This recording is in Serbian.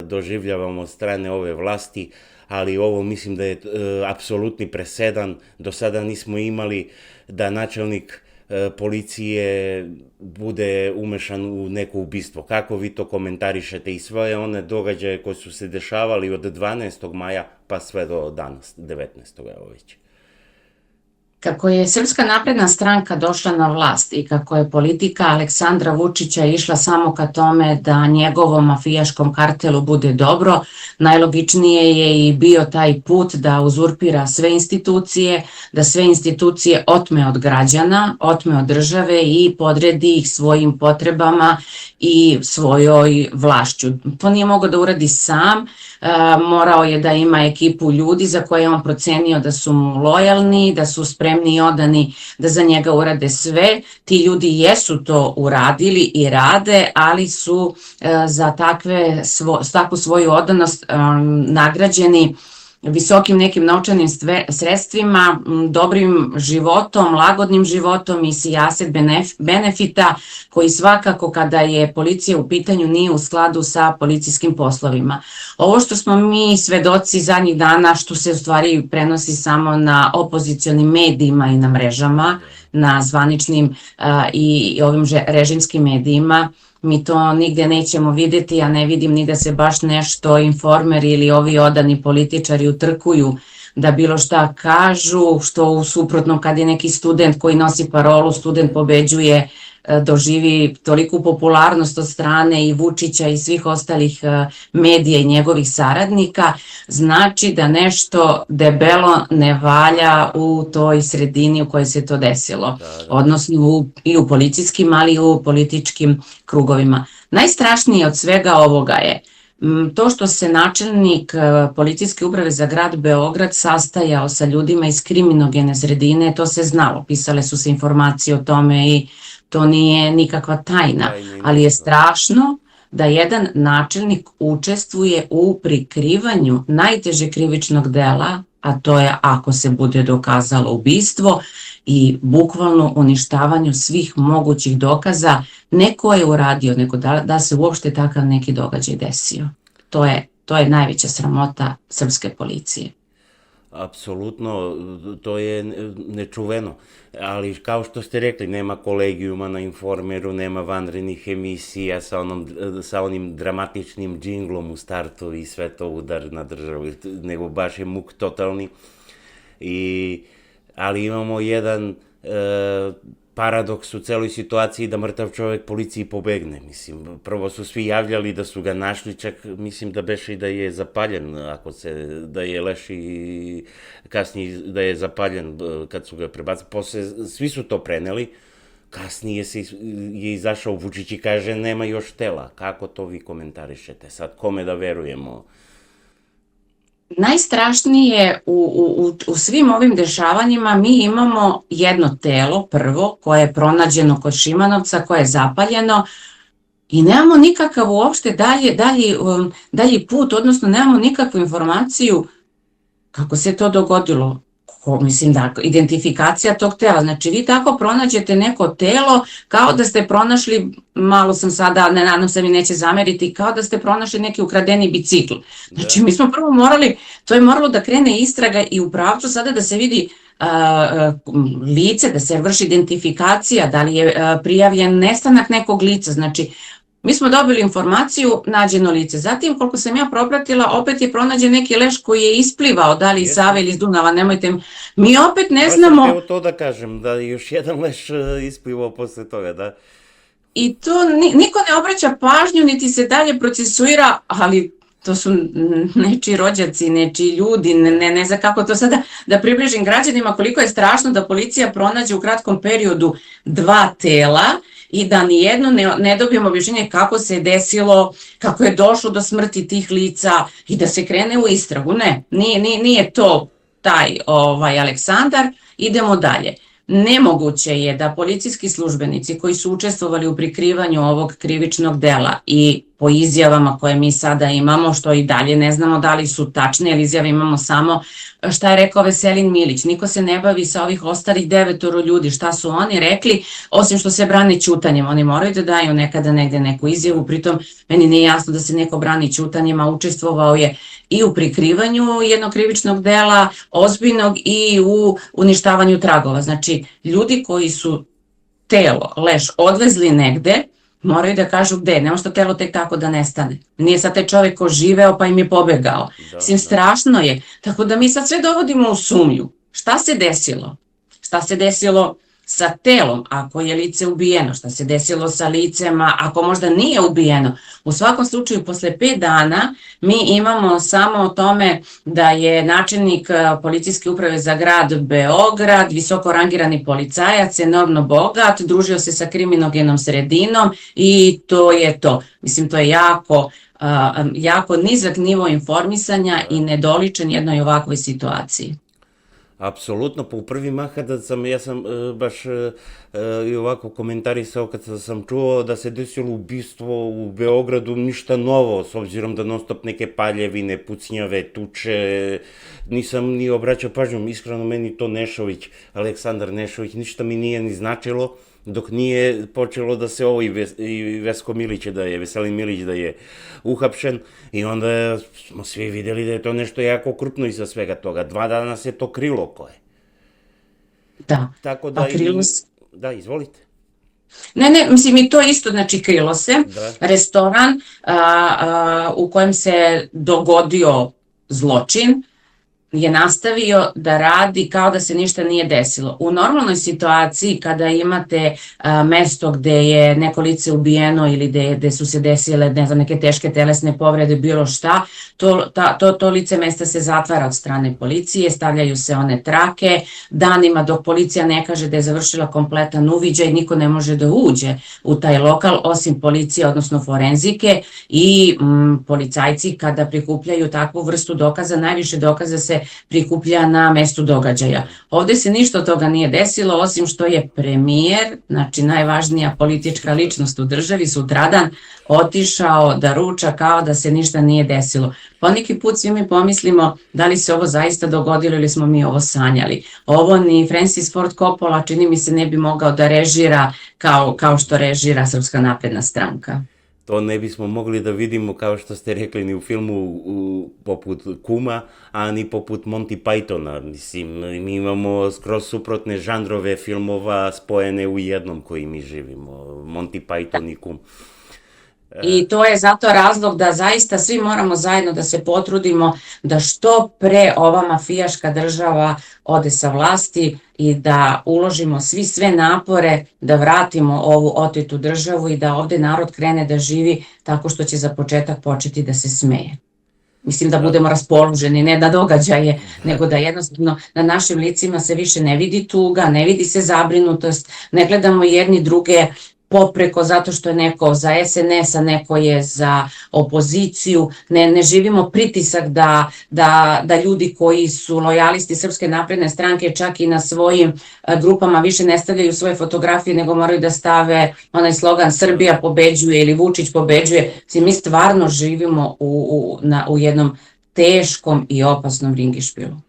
doživljavamo od strane ove vlasti, ali ovo mislim da je apsolutni presedan. Do sada nismo imali da načelnik policije bude umešan u neko ubistvo. Kako vi to komentarišete i sve one događaje koji su se dešavali od 12. maja pa sve do danas, 19. evo već? Kako je Srpska napredna stranka došla na vlast i kako je politika Aleksandra Vučića išla samo ka tome da njegovom mafijaškom kartelu bude dobro, najlogičnije je i bio taj put da uzurpira sve institucije, da sve institucije otme od građana, otme od države i podredi ih svojim potrebama i svojoj vlašću. To nije mogao da uradi sam, morao je da ima ekipu ljudi za koje je on procenio da su mu lojalni, da su spremni i odani da za njega urade sve. Ti ljudi jesu to uradili i rade, ali su za takvu svoju odanost nagrađeni visokim nekim novčanim sredstvima, dobrim životom, lagodnim životom i sijaset benefita koji svakako kada je policija u pitanju nije u skladu sa policijskim poslovima. Ovo što smo mi svedoci zadnjih dana, što se u stvari prenosi samo na opozicionim medijima i na mrežama, na zvaničnim i ovim režimskim medijima, mi to nigde nećemo videti, a ne vidim ni da se baš nešto Informer ili ovi odani političari utrkuju da bilo šta kažu, što u suprotnom kad je neki student koji nosi parolu student pobeđuje, doživi toliku popularnost od strane i Vučića i svih ostalih medija i njegovih saradnika, znači da nešto debelo ne valja u toj sredini u kojoj se to desilo, odnosno i u policijskim, ali i u političkim krugovima. Najstrašnije od svega ovoga je to što se načelnik policijske uprave za grad Beograd sastajao sa ljudima iz kriminogene sredine, to se znalo, pisale su se informacije o tome i to nije nikakva tajna, ali je strašno da jedan načelnik učestvuje u prikrivanju najteže krivičnog dela, a to je ako se bude dokazalo ubistvo i bukvalno uništavanju svih mogućih dokaza, ne ko je uradio, nego da se uopšte takav neki događaj desio. To je najveća sramota srpske policije. Apsolutno, to je nečuveno, ali kao što ste rekli, nema kolegijuma na Informeru, nema vanrednih emisija sa onim dramatičnim džinglom u startu i sve to udar na državu, nego baš je muk totalni. Ali imamo jedan paradoks u celoj situaciji da mrtav čovek policiji pobegne. Mislim, prvo su svi javljali da su ga našli, čak mislim da beše i da je zapaljen, da je leš i kasnije da je zapaljen kad su ga prebacili. Posle svi su to preneli, kasnije je izašao Vučić i kaže nema još tela. Kako to vi komentarišete? Sad kome da verujemo? Najstrašnije u svim ovim dešavanjima mi imamo jedno telo, prvo, koje je pronađeno kod Šimanovca, koje je zapaljeno i nemamo nikakav uopšte dalji put, odnosno nemamo nikakvu informaciju kako se to dogodilo. Mislim da identifikacija tog tela, znači vi tako pronađete neko telo kao da ste pronašli, malo sam sada, ne nadam se mi neće zameriti, kao da ste pronašli neki ukradeni bicikl. Znači mi smo prvo morali, to je moralo da krene istraga i u pravcu sada da se vidi lice, da se vrši identifikacija, da li je prijavljen nestanak nekog lica, znači mi smo dobili informaciju, nađeno lice. Zatim, koliko sam ja propratila, opet je pronađen neki leš koji je isplivao, da li iz Save ili iz Dunava, nemojte, mi opet ne znamo... Evo to da kažem, da je još jedan leš isplivao posle toga, da. I to niko ne obraća pažnju, niti se dalje procesuira, ali to su nečiji rođaci, nečiji ljudi, ne znam kako to sada da približim građanima, koliko je strašno da policija pronađe u kratkom periodu 2 tela, i da nijedno ne dobijemo objašnjenje kako se je desilo, kako je došlo do smrti tih lica i da se krene u istragu. Ne, nije to taj Aleksandar, idemo dalje. Nemoguće je da policijski službenici koji su učestvovali u prikrivanju ovog krivičnog dela i po izjavama koje mi sada imamo, što i dalje ne znamo da li su tačne, jer izjave imamo samo šta je rekao Veselin Milić. Niko se ne bavi sa ovih ostalih 9 ljudi, šta su oni rekli, osim što se brane ćutanjem. Oni moraju da daju nekada negde neku izjavu, pritom meni nije jasno da se neko brani ćutanjem, a učestvovao je i u prikrivanju jednog krivičnog dela, ozbiljnog, i u uništavanju tragova. Znači, ljudi koji su telo, leš, odvezli negde, moraju da kažu gde. Ne može to telo tek tako da nestane. Nije sad taj čovjek oživeo pa im je pobegao. Mislim, strašno je. Tako da mi sad sve dovodimo u sumnju. Šta se desilo? Šta se desilo sa telom ako je lice ubijeno? Šta se desilo sa licema ako možda nije ubijeno? U svakom slučaju, posle 5 dana mi imamo samo o tome da je načelnik policijske uprave za grad Beograd, visoko rangirani policajac, enormno bogat, družio se sa kriminogenom sredinom i to je to. Mislim, to je jako nizak nivo informisanja i nedoličen jednoj ovakvoj situaciji. Apsolutno, pa u prvi mah ja sam baš i ovako komentarisao kad sam čuo da se desilo ubistvo u Beogradu, ništa novo, s obzirom da non stop neke paljevine, pucnjave, tuče, nisam ni obraćao pažnju, iskreno meni to Aleksandar Nešović, ništa mi nije ni značilo, dok nije počelo da se ovo i Vesko Milić, Veselin Milić da je uhapšen, i onda smo svi videli da je to nešto jako krupno iza svega toga. 2 dana se to krilo koje. Da, Tako da a krilo se... Da, izvolite. Ne, mislim i to isto, znači krilo se. Da. Restoran u kojem se dogodio zločin je nastavio da radi kao da se ništa nije desilo. U normalnoj situaciji kada imate mesto gde je neko lice ubijeno ili gde su se desile, ne znam, neke teške telesne povrede, bilo šta, to lice mesta se zatvara od strane policije, stavljaju se one trake, danima dok policija ne kaže da je završila kompletan uviđaj, niko ne može da uđe u taj lokal osim policije, odnosno forenzike, i policajci kada prikupljaju takvu vrstu dokaza, najviše dokaza se prikuplja na mestu događaja. Ovde se ništa od toga nije desilo, osim što je premijer, znači najvažnija politička ličnost u državi, sutradan otišao da ruča kao da se ništa nije desilo. Poneki put svi mi pomislimo da li se ovo zaista dogodilo ili smo mi ovo sanjali. Ovo ni Francis Ford Coppola, čini mi se, ne bi mogao da režira kao što režira Srpska napredna stranka. To ne bismo mogli da vidimo, kao što ste rekli, ni u filmu poput Kuma, a ni poput Monty Pythona. Mislim, mi imamo skroz suprotne žanrove filmova spojene u jednom koji mi živimo. Monty Python i Kum. I to je zato razlog da zaista svi moramo zajedno da se potrudimo da što pre ova mafijaška država ode sa vlasti i da uložimo svi sve napore da vratimo ovu otetu državu i da ovde narod krene da živi tako što će za početak početi da se smeje. Mislim da budemo raspoloženi, ne na događaje, nego da jednostavno na našim licima se više ne vidi tuga, ne vidi se zabrinutost, ne gledamo jedni druge popreko zato što je neko za SNS, a neko je za opoziciju, ne živimo pritisak da ljudi koji su lojalisti Srpske napredne stranke čak i na svojim grupama više ne stavljaju svoje fotografije, nego moraju da stave onaj slogan Srbija pobeđuje ili Vučić pobeđuje. Mi stvarno živimo u jednom teškom i opasnom ringišpilu.